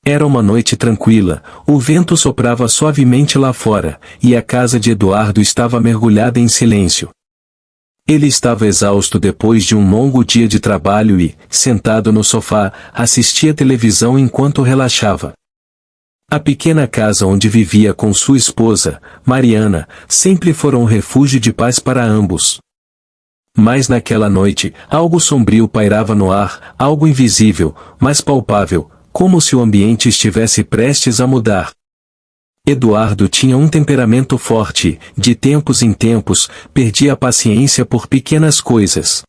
Era uma noite tranquila, o vento soprava suavemente lá fora, e a casa de Eduardo estava mergulhada em silêncio. Ele estava exausto depois de um longo dia de trabalho e, sentado no sofá, assistia televisão enquanto relaxava. A pequena casa onde vivia com sua esposa, Mariana, sempre fora um refúgio de paz para ambos. Mas naquela noite, algo sombrio pairava no ar, algo invisível, mas palpável, como se o ambiente estivesse prestes a mudar. Eduardo tinha um temperamento forte, de tempos em tempos, perdia a paciência por pequenas coisas.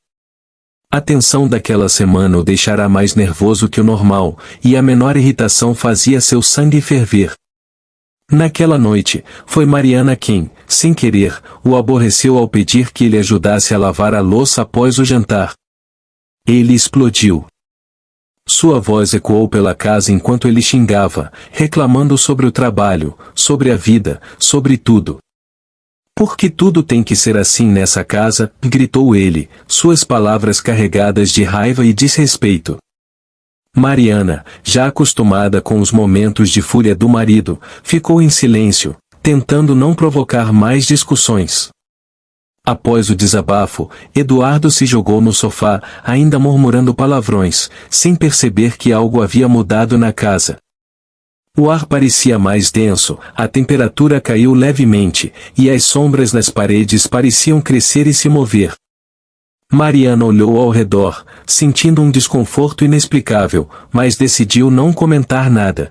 A tensão daquela semana o deixara mais nervoso que o normal, e a menor irritação fazia seu sangue ferver. Naquela noite, foi Mariana quem, sem querer, o aborreceu ao pedir que ele ajudasse a lavar a louça após o jantar. Ele explodiu. Sua voz ecoou pela casa enquanto ele xingava, reclamando sobre o trabalho, sobre a vida, sobre tudo. "Por que tudo tem que ser assim nessa casa?", gritou ele, suas palavras carregadas de raiva e desrespeito. Mariana, já acostumada com os momentos de fúria do marido, ficou em silêncio, tentando não provocar mais discussões. Após o desabafo, Eduardo se jogou no sofá, ainda murmurando palavrões, sem perceber que algo havia mudado na casa. O ar parecia mais denso, a temperatura caiu levemente, e as sombras nas paredes pareciam crescer e se mover. Mariana olhou ao redor, sentindo um desconforto inexplicável, mas decidiu não comentar nada.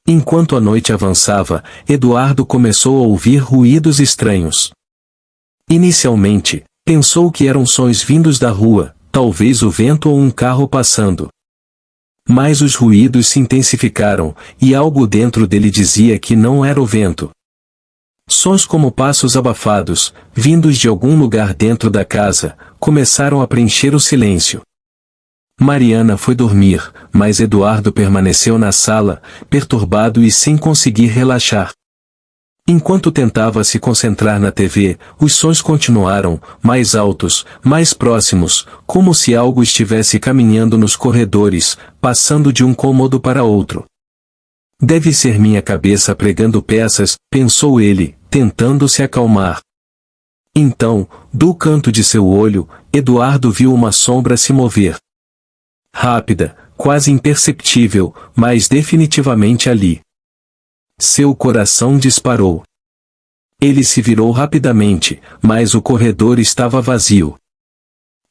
Enquanto a noite avançava, Eduardo começou a ouvir ruídos estranhos. Inicialmente, pensou que eram sons vindos da rua, talvez o vento ou um carro passando. Mas os ruídos se intensificaram, e algo dentro dele dizia que não era o vento. Sons como passos abafados, vindos de algum lugar dentro da casa, começaram a preencher o silêncio. Mariana foi dormir, mas Eduardo permaneceu na sala, perturbado e sem conseguir relaxar. Enquanto tentava se concentrar na TV, os sons continuaram, mais altos, mais próximos, como se algo estivesse caminhando nos corredores, passando de um cômodo para outro. "Deve ser minha cabeça pregando peças", pensou ele, tentando se acalmar. Então, do canto de seu olho, Eduardo viu uma sombra se mover. Rápida, quase imperceptível, mas definitivamente ali. Seu coração disparou. Ele se virou rapidamente, mas o corredor estava vazio.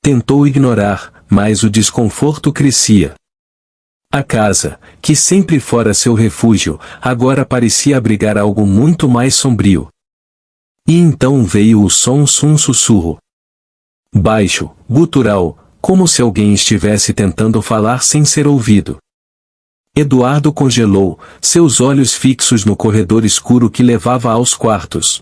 Tentou ignorar, mas o desconforto crescia. A casa, que sempre fora seu refúgio, agora parecia abrigar algo muito mais sombrio. E então veio o som, um sussurro. Baixo, gutural, como se alguém estivesse tentando falar sem ser ouvido. Eduardo congelou, seus olhos fixos no corredor escuro que levava aos quartos.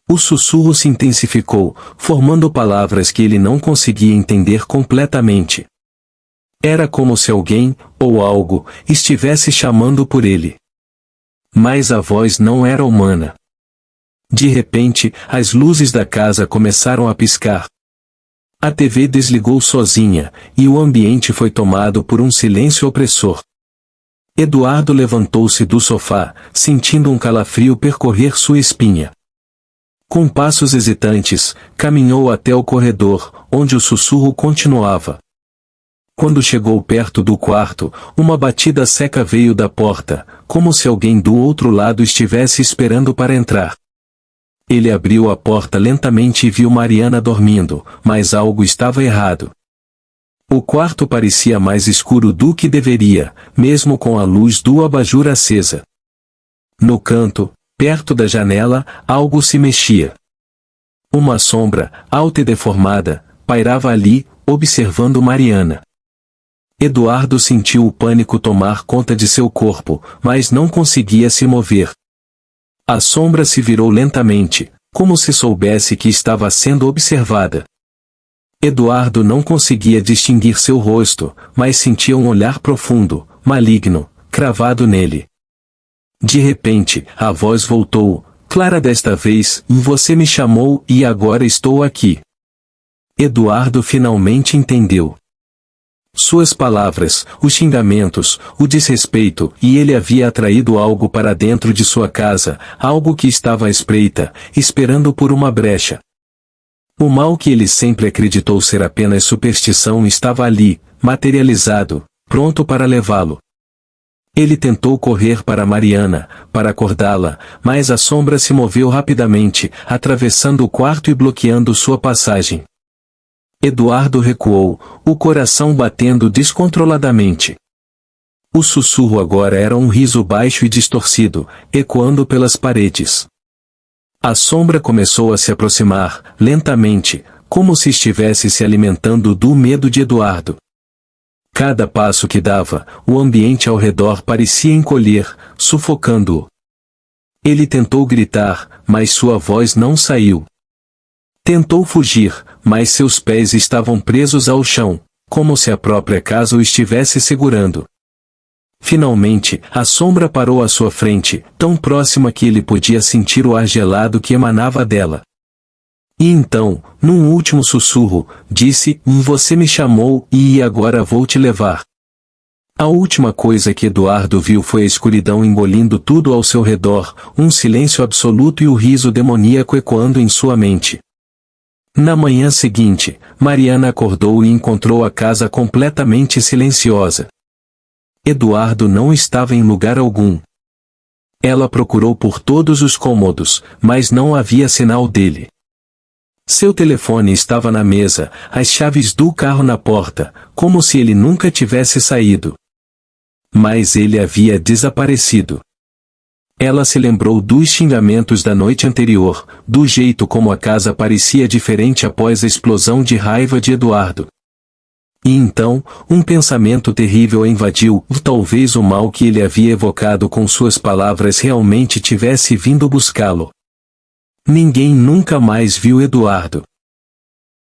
O sussurro se intensificou, formando palavras que ele não conseguia entender completamente. Era como se alguém, ou algo, estivesse chamando por ele. Mas a voz não era humana. De repente, as luzes da casa começaram a piscar. A TV desligou sozinha, e o ambiente foi tomado por um silêncio opressor. Eduardo levantou-se do sofá, sentindo um calafrio percorrer sua espinha. Com passos hesitantes, caminhou até o corredor, onde o sussurro continuava. Quando chegou perto do quarto, uma batida seca veio da porta, como se alguém do outro lado estivesse esperando para entrar. Ele abriu a porta lentamente e viu Mariana dormindo, mas algo estava errado. O quarto parecia mais escuro do que deveria, mesmo com a luz do abajur acesa. No canto, perto da janela, algo se mexia. Uma sombra, alta e deformada, pairava ali, observando Mariana. Eduardo sentiu o pânico tomar conta de seu corpo, mas não conseguia se mover. A sombra se virou lentamente, como se soubesse que estava sendo observada. Eduardo não conseguia distinguir seu rosto, mas sentia um olhar profundo, maligno, cravado nele. De repente, a voz voltou, clara desta vez: "Você me chamou e agora estou aqui." Eduardo finalmente entendeu. Suas palavras, os xingamentos, o desrespeito, e ele havia atraído algo para dentro de sua casa, algo que estava à espreita, esperando por uma brecha. O mal que ele sempre acreditou ser apenas superstição estava ali, materializado, pronto para levá-lo. Ele tentou correr para Mariana, para acordá-la, mas a sombra se moveu rapidamente, atravessando o quarto e bloqueando sua passagem. Eduardo recuou, o coração batendo descontroladamente. O sussurro agora era um riso baixo e distorcido, ecoando pelas paredes. A sombra começou a se aproximar, lentamente, como se estivesse se alimentando do medo de Eduardo. Cada passo que dava, o ambiente ao redor parecia encolher, sufocando-o. Ele tentou gritar, mas sua voz não saiu. Tentou fugir, mas seus pés estavam presos ao chão, como se a própria casa o estivesse segurando. Finalmente, a sombra parou à sua frente, tão próxima que ele podia sentir o ar gelado que emanava dela. E então, num último sussurro, disse: "Você me chamou, e agora vou te levar." A última coisa que Eduardo viu foi a escuridão engolindo tudo ao seu redor, um silêncio absoluto e o riso demoníaco ecoando em sua mente. Na manhã seguinte, Mariana acordou e encontrou a casa completamente silenciosa. Eduardo não estava em lugar algum. Ela procurou por todos os cômodos, mas não havia sinal dele. Seu telefone estava na mesa, as chaves do carro na porta, como se ele nunca tivesse saído. Mas ele havia desaparecido. Ela se lembrou dos xingamentos da noite anterior, do jeito como a casa parecia diferente após a explosão de raiva de Eduardo. E então, um pensamento terrível a invadiu, talvez o mal que ele havia evocado com suas palavras realmente tivesse vindo buscá-lo. Ninguém nunca mais viu Eduardo.